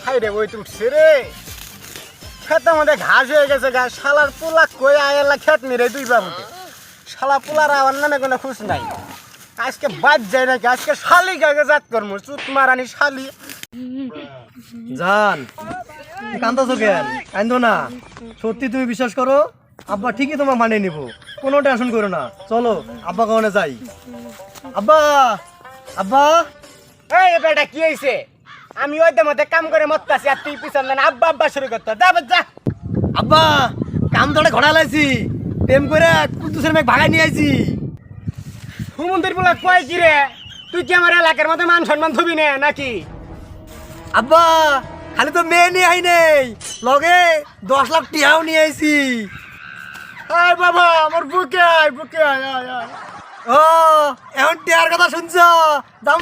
high রে ওই উঠছে রে খেতের মধ্যে ঘাস হয়ে গেছে গা শালার পোলা কই আয়েলা খেত মেরে দুই বাবুকে শালা পোলার আমার নামে কোনো খুশ নাই আজকে বাদ যায় নাকি আজকে শালি গাগে জাত করমু চুত মারানি শালি জান কান্দছো কেন কান্দো না সত্যি তুমি বিশ্বাস করো আব্বা ঠিকই তোমার মানে নিব কোনো টেনশন করো না চলো আব্বা কারণে যাই আব্বা আব্বা এই বেটা কি হইছে আমি ওই মধ্যে কাম করে মরতাছি আর তুই পিছন না আব্বা আব্বা শুরু করতে যা যা আব্বা কাম ধরে ঘোড়া লাইছি প্রেম করে কুদ্দুসের মেঘ ভাগাই নিয়ে আইছি হুমন্দির বলা কয় কি রে তুই কি আমার এলাকার মধ্যে মান সম্মান ধুবি না নাকি আব্বা খালি তো মেয়ে নিয়ে আই নেই লগে 10 লাখ টিয়াও নিয়ে আইছি আয় বাবা আমার বুকে আয় আয় আয় ও এখন টিয়ার কথা শুনছ দাম